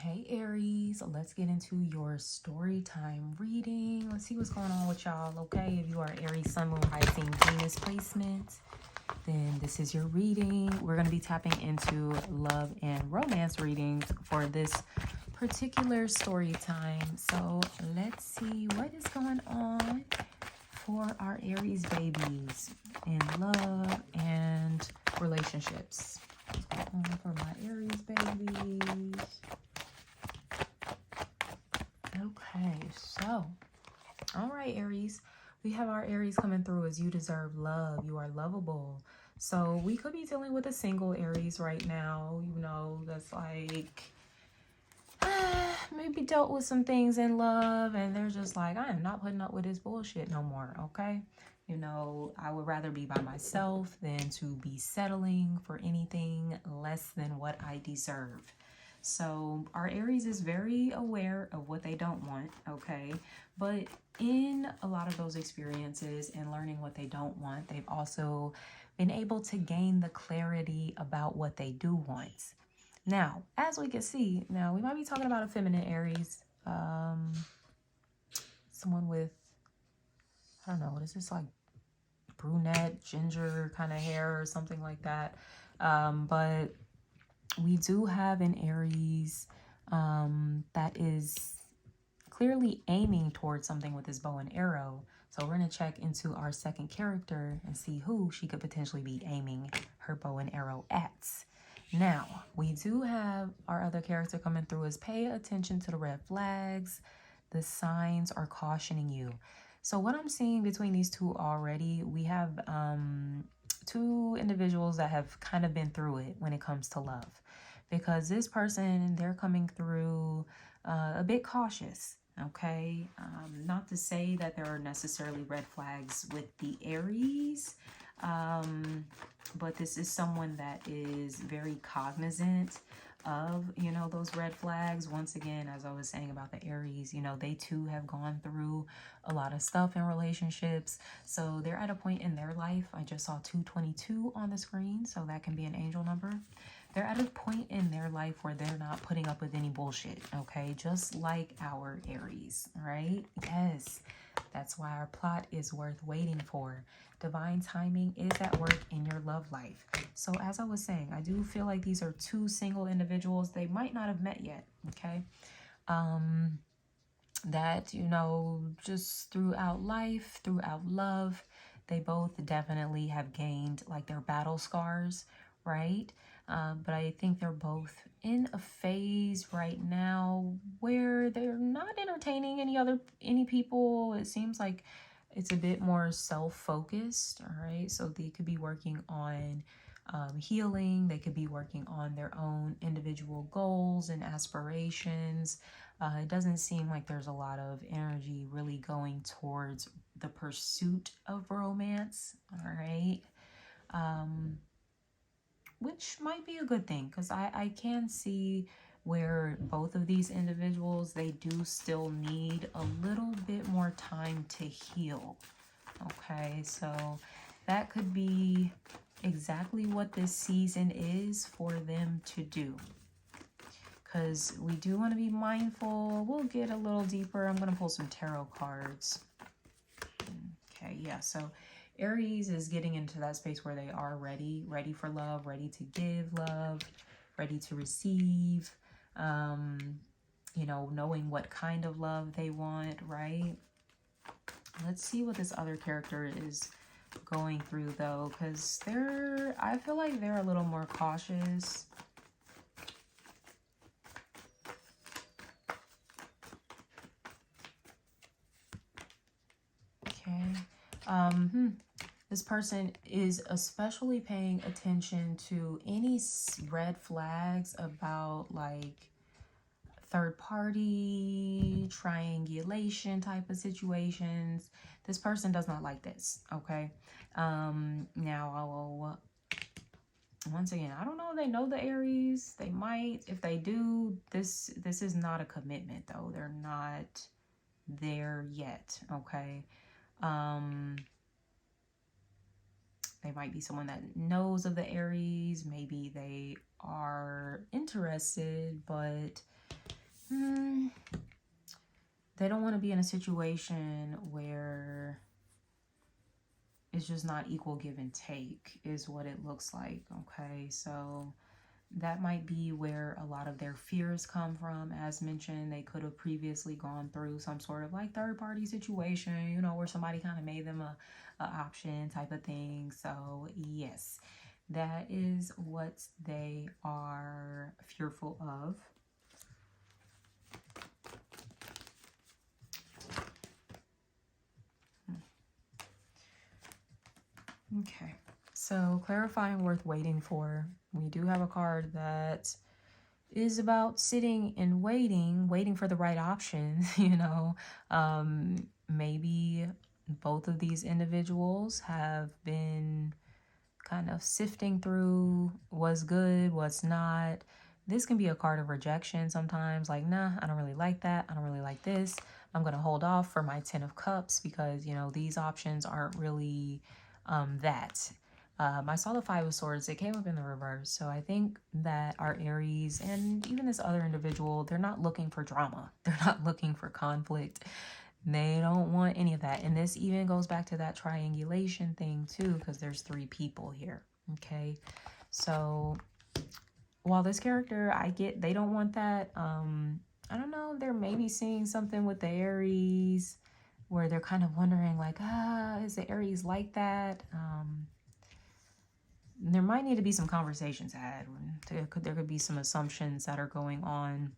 Hey Aries, let's get into your story time reading. Let's see what's going on with y'all, okay? If you are Aries, Sun, Moon, Rising, Venus placement, then this is your reading. We're going to be tapping into love and romance readings for this particular story time. So let's see what is going on for our Aries babies in love and relationships. What's going on for my Aries babies? Okay, so, all right, Aries, we have our Aries coming through as you deserve love. You are lovable. So we could be dealing with a single Aries right now, you know, that's like maybe dealt with some things in love and they're just like, I am not putting up with this bullshit no more, okay? You know, I would rather be by myself than to be settling for anything less than what I deserve. So our Aries is very aware of what they don't want, okay? But in a lot of those experiences and learning what they don't want, they've also been able to gain the clarity about what they do want. Now, as we can see, now we might be talking about a feminine Aries, someone with, I don't know, what is this, like brunette, ginger kind of hair or something like that. But we do have an Aries that is clearly aiming towards something with his bow and arrow. So we're going to check into our second character and see who she could potentially be aiming her bow and arrow at. Now, we do have our other character coming through as pay attention to the red flags. The signs are cautioning you. So what I'm seeing between these two already, we have two individuals that have kind of been through it when it comes to love. Because this person, they're coming through a bit cautious, okay? Not to say that there are necessarily red flags with the Aries, but this is someone that is very cognizant of, you know, those red flags. Once again, as I was saying about the Aries, you know, they too have gone through a lot of stuff in relationships. So they're at a point in their life. I just saw 222 on the screen, so that can be an angel number. They're at a point in their life where they're not putting up with any bullshit, okay? Just like our Aries, right? Yes, that's why our plot is worth waiting for. Divine timing is at work in your love life. So as I was saying, I do feel like these are two single individuals. They might not have met yet, okay? That, you know, just throughout life, throughout love, they both definitely have gained like their battle scars, right? But I think they're both in a phase right now where they're not entertaining any people. It seems like it's a bit more self-focused, all right? So they could be working on healing. They could be working on their own individual goals and aspirations. It doesn't seem like there's a lot of energy really going towards the pursuit of romance, all right? Which might be a good thing because I can see where both of these individuals, they do still need a little bit more time to heal. Okay, so that could be exactly what this season is for them to do. Because we do want to be mindful. We'll get a little deeper. I'm going to pull some tarot cards. Okay, yeah, so Aries is getting into that space where they are ready for love, ready to give love, ready to receive, you know, knowing what kind of love they want, right? Let's see what this other character is going through though, because I feel like they're a little more cautious. Okay. This person is especially paying attention to any red flags about like third party, triangulation type of situations. This person does not like this, okay? Now, once again, I don't know if they know the Aries. They might. If they do, this is not a commitment, though. They're not there yet, okay? They might be someone that knows of the Aries. Maybe they are interested, but They don't want to be in a situation where it's just not equal give and take is what it looks like. Okay, so that might be where a lot of their fears come from. As mentioned, they could have previously gone through some sort of like third party situation, you know, where somebody kind of made them a option type of thing. So yes, that is what they are fearful of. Okay, so clarifying worth waiting for. We do have a card that is about sitting and waiting for the right option. You know, maybe both of these individuals have been kind of sifting through what's good, what's not. This can be a card of rejection sometimes, like, nah, I don't really like that. I don't really like this. I'm going to hold off for my 10 of cups because, you know, these options aren't really that. I saw the 5 of swords. It came up in the reverse. So I think that our Aries and even this other individual, they're not looking for drama. They're not looking for conflict. They don't want any of that. And this even goes back to that triangulation thing too, because there's 3 people here. Okay. So while this character, I get they don't want that. I don't know. They're maybe seeing something with the Aries where they're kind of wondering like, is the Aries like that? There might need to be some conversations had. There could be some assumptions that are going on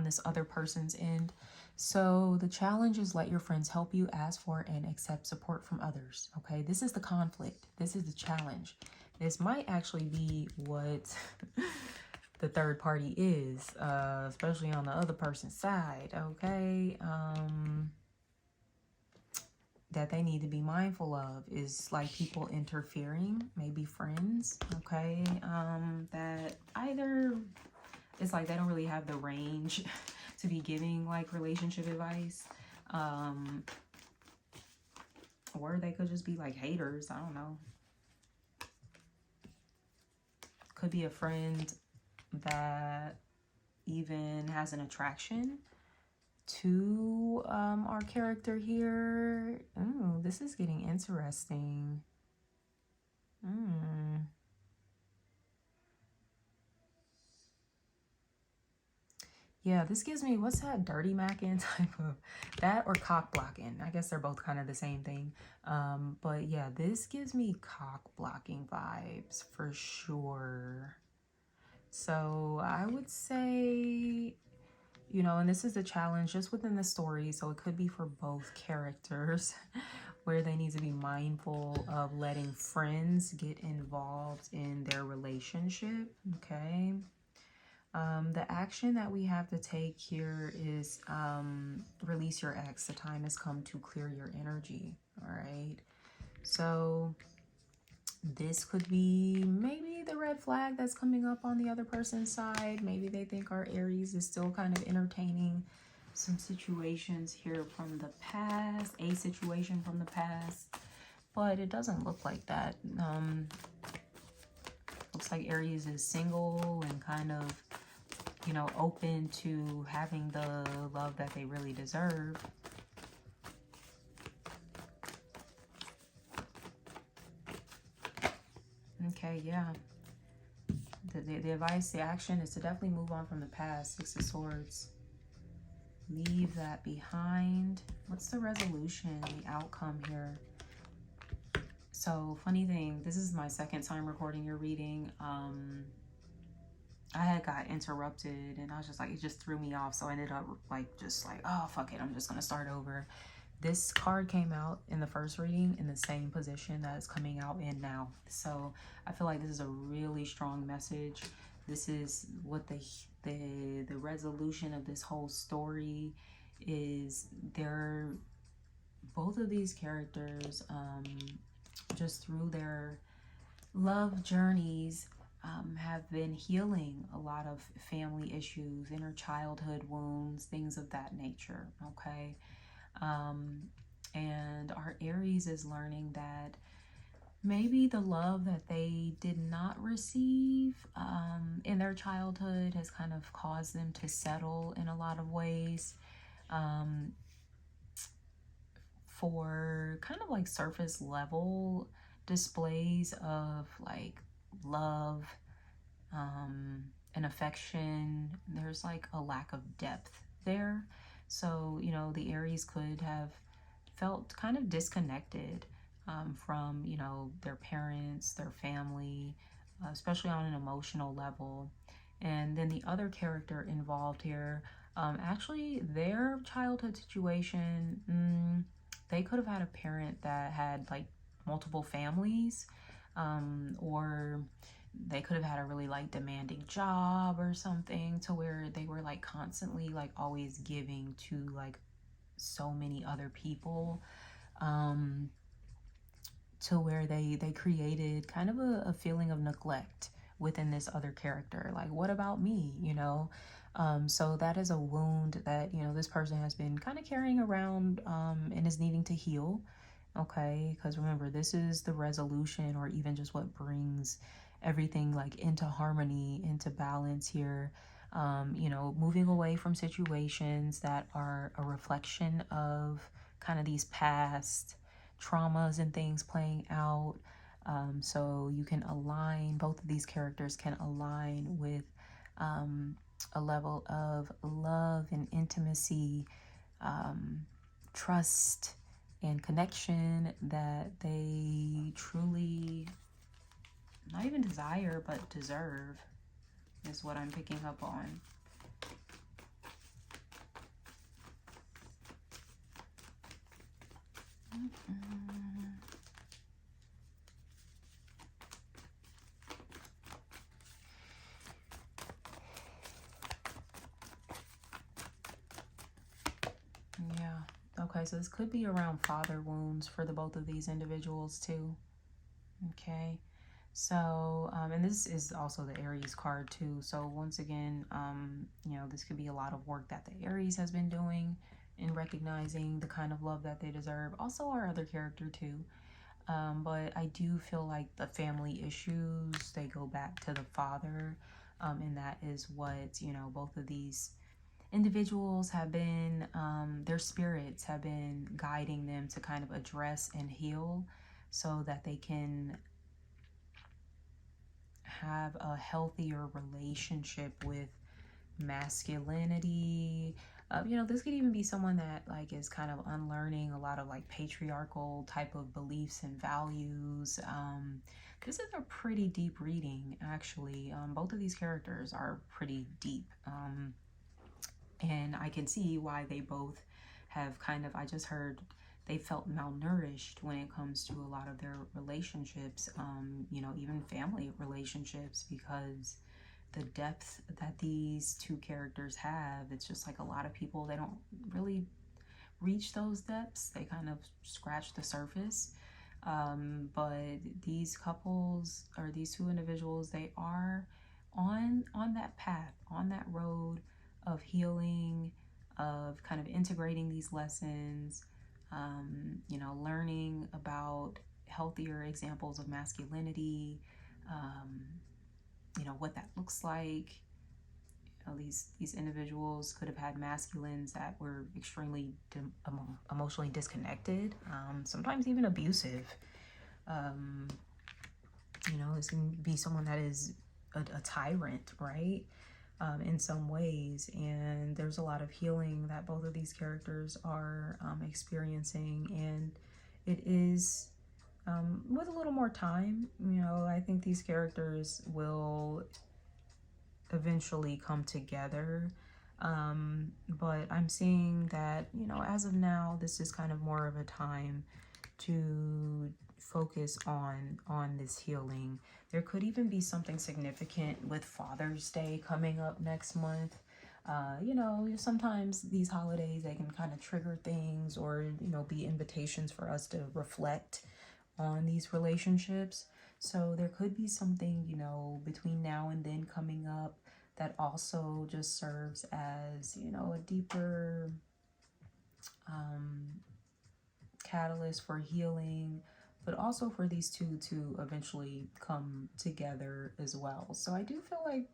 this other person's end. So the challenge is let your friends help you, ask for and accept support from others. Okay, this is the conflict. This is the challenge. This might actually be what the third party is, especially on the other person's side. Okay, that they need to be mindful of is like people interfering, maybe friends. Okay, that either it's like they don't really have the range to be giving like relationship advice, or they could just be like haters. I don't know. Could be a friend that even has an attraction to our character here. Ooh, this is getting interesting. Yeah, this gives me, what's that, dirty macking type of, that or cock blocking. I guess they're both kind of the same thing. But yeah, this gives me cock blocking vibes for sure. So I would say, you know, and this is the challenge just within the story. So it could be for both characters where they need to be mindful of letting friends get involved in their relationship. Okay. The action that we have to take here is release your ex. The time has come to clear your energy. All right. So this could be maybe the red flag that's coming up on the other person's side. Maybe they think our Aries is still kind of entertaining some situations here from the past, a situation from the past, but it doesn't look like that. Looks like Aries is single and kind of, you know, open to having the love that they really deserve. Okay, yeah. The advice, the action is to definitely move on from the past. 6 of Swords. Leave that behind. What's the resolution, the outcome here? So, funny thing, this is my second time recording your reading. I had got interrupted and I was just like, it just threw me off. So I ended up like, just like, oh, fuck it. I'm just going to start over. This card came out in the first reading in the same position that it's coming out in now. So I feel like this is a really strong message. This is what the resolution of this whole story is. They're both of these characters, just through their love journeys, have been healing a lot of family issues, inner childhood wounds, things of that nature. Okay. And our Aries is learning that maybe the love that they did not receive in their childhood has kind of caused them to settle in a lot of ways um, for kind of like surface level displays of like love and affection. There's like a lack of depth there. So, you know, the Aries could have felt kind of disconnected from, you know, their parents, their family, especially on an emotional level. And then the other character involved here, actually, their childhood situation, they could have had a parent that had like multiple families, or they could have had a really like demanding job or something to where they were like constantly like always giving to like so many other people, um, to where they created kind of a feeling of neglect within this other character. Like, what about me, you know? So that is a wound that, you know, this person has been kind of carrying around and is needing to heal. Okay, because remember, this is the resolution, or even just what brings everything like into harmony, into balance here. You know, moving away from situations that are a reflection of kind of these past traumas and things playing out. So you can align, both of these characters can align with a level of love and intimacy, trust and connection that they truly not even desire but deserve, is what I'm picking up on. Yeah. Okay, so this could be around father wounds for the both of these individuals too. Okay. So, and this is also the Aries card too. So once again, you know, this could be a lot of work that the Aries has been doing in recognizing the kind of love that they deserve. Also our other character too. But I do feel like the family issues, they go back to the father. And that is what, you know, both of these individuals have been, their spirits have been guiding them to kind of address and heal so that they can have a healthier relationship with masculinity. You know, this could even be someone that like is kind of unlearning a lot of like patriarchal type of beliefs and values. This is a pretty deep reading, actually. Both of these characters are pretty deep. And I can see why they both have kind of, I just heard they felt malnourished when it comes to a lot of their relationships, you know, even family relationships, because the depth that these two characters have, it's just like a lot of people, they don't really reach those depths. They kind of scratch the surface. But these couples, or these two individuals, they are on that path, on that road of healing, of kind of integrating these lessons, you know, learning about healthier examples of masculinity, um, you know, what that looks like. You know, these individuals could have had masculines that were extremely emotionally disconnected, sometimes even abusive. Um, you know, this can be someone that is a tyrant, right? In some ways, and there's a lot of healing that both of these characters are experiencing, and it is, with a little more time, you know, I think these characters will eventually come together. But I'm seeing that, you know, as of now, this is kind of more of a time to focus on this healing. There could even be something significant with Father's Day coming up next month. You know, sometimes these holidays, they can kind of trigger things, or, you know, be invitations for us to reflect on these relationships. So there could be something, you know, between now and then coming up that also just serves as, you know, a deeper catalyst for healing, but also for these two to eventually come together as well. So I do feel like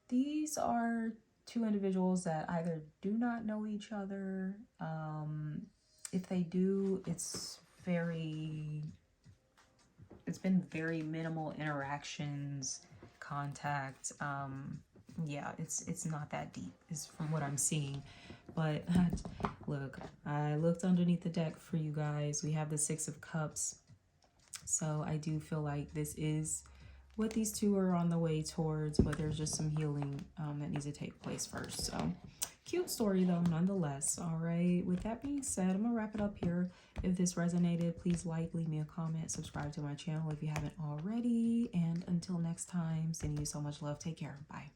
these are two individuals that either do not know each other. If they do, it's been very minimal interactions, contact. Yeah, it's not that deep, is from what I'm seeing. But look, I looked underneath the deck for you guys. We have the Six of Cups. So I do feel like this is what these two are on the way towards, but there's just some healing that needs to take place first. So cute story though, nonetheless. All right, with that being said, I'm gonna wrap it up here. If this resonated, please like, leave me a comment, subscribe to my channel if you haven't already, and until next time, sending you so much love. Take care. Bye.